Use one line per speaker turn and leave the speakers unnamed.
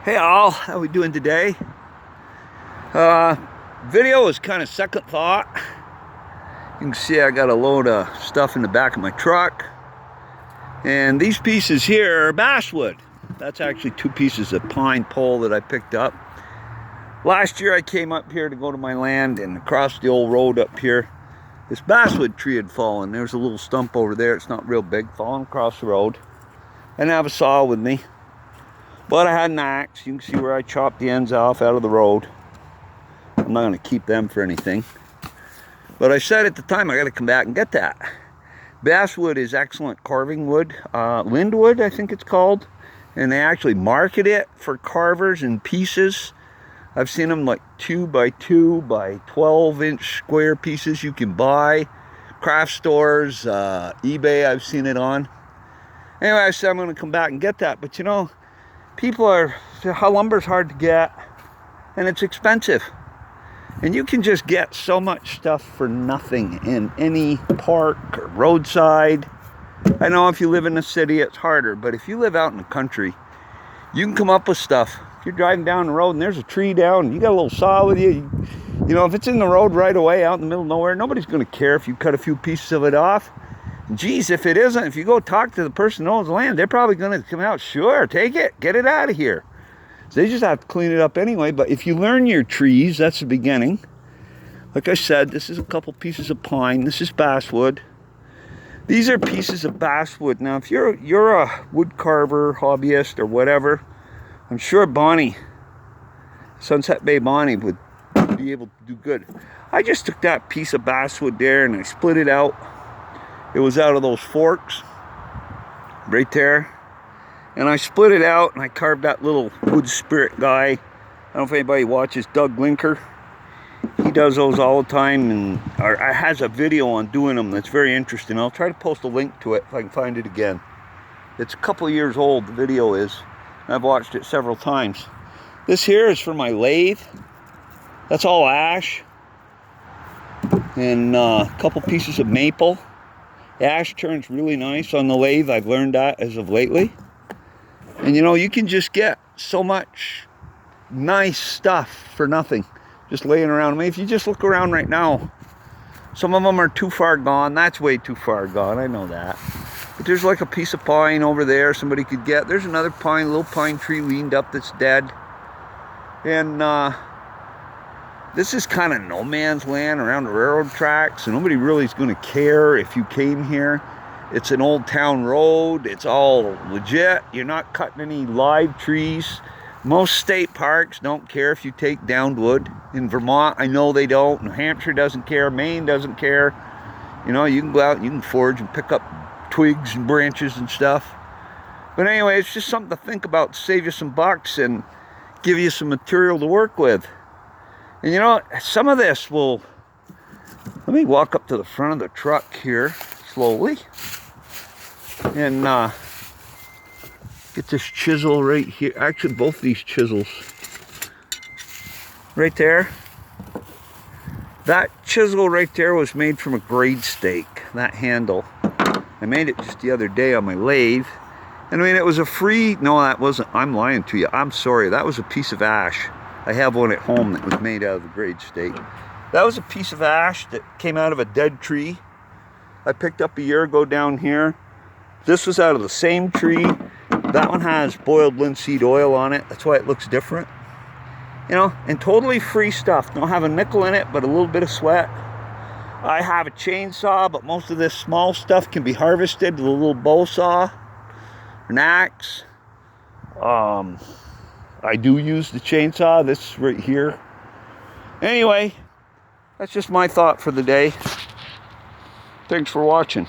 Hey all, how we doing today? Video is kind of second thought. You can see I got a load of stuff in the back of my truck. And these pieces here are basswood. That's actually two pieces of pine pole that I picked up. Last year I came up here to go to my land, and across the old road up here, this basswood tree had fallen. There's a little stump over there, it's not real big, falling across the road. I didn't have a saw with me, but I had an axe. You can see where I chopped the ends off out of the road. I'm not going to keep them for anything. But I said at the time, I got to come back and get that. Basswood is excellent carving wood. Lindwood, I think it's called. And they actually market it for carvers and pieces. I've seen them like 2 by 2 by 12-inch square pieces you can buy. Craft stores, eBay, I've seen it on. Anyway, I said I'm going to come back and get that. But you know, lumber's hard to get, and it's expensive. And you can just get so much stuff for nothing in any park or roadside. I know if you live in the city, it's harder, but if you live out in the country, you can come up with stuff. If you're driving down the road and there's a tree down, you got a little saw with you, you know, if it's in the road right away out in the middle of nowhere, nobody's going to care if you cut a few pieces of it off. Geez, if it isn't, if you go talk to the person who owns the land, they're probably going to come out, sure, take it, get it out of here. So they just have to clean it up anyway. But if you learn your trees, that's the beginning. Like I said, this is a couple pieces of pine. This is basswood. These are pieces of basswood. Now, if you're a wood carver, hobbyist, or whatever, I'm sure Bonnie, Sunset Bay Bonnie, would be able to do good. I just took that piece of basswood there and I split it out. It was out of those forks right there. And I split it out and I carved that little wood spirit guy. I don't know if anybody watches Doug Linker. He does those all the time, and has a video on doing them that's very interesting. I'll try to post a link to it if I can find it again. It's a couple years old, the video is. I've watched it several times. This here is for my lathe. That's all ash. And a couple pieces of maple. Ash turns really nice on the lathe. I've learned that as of lately. And you know, you can just get so much nice stuff for nothing, just laying around. I mean, if you just look around right now, some of them are too far gone. That's way too far gone, I know that. But there's like a piece of pine over there somebody could get. There's another pine, little pine tree leaned up that's dead. And this is kind of no man's land around the railroad tracks, and nobody really is going to care if you came here. It's an old town road. It's all legit. You're not cutting any live trees. Most state parks don't care if you take downed wood. In Vermont, I know they don't. New Hampshire doesn't care. Maine doesn't care. You know, you can go out and you can forage and pick up twigs and branches and stuff. But anyway, it's just something to think about to save you some bucks and give you some material to work with. And you know, some of this will... Let me walk up to the front of the truck here slowly. And get this chisel right here. Actually, both these chisels. Right there. That chisel right there was made from a grade stake. That handle. I made it just the other day on my lathe. And I mean, it was a free... No, that wasn't. I'm lying to you. I'm sorry. That was a piece of ash. I have one at home that was made out of the grade stake. That was a piece of ash that came out of a dead tree. I picked up a year ago down here. This was out of the same tree. That one has boiled linseed oil on it. That's why it looks different. You know, and totally free stuff. Don't have a nickel in it, but a little bit of sweat. I have a chainsaw, but most of this small stuff can be harvested with a little bow saw, an axe. I do use the chainsaw, this right here. Anyway, that's just my thought for the day. Thanks for watching.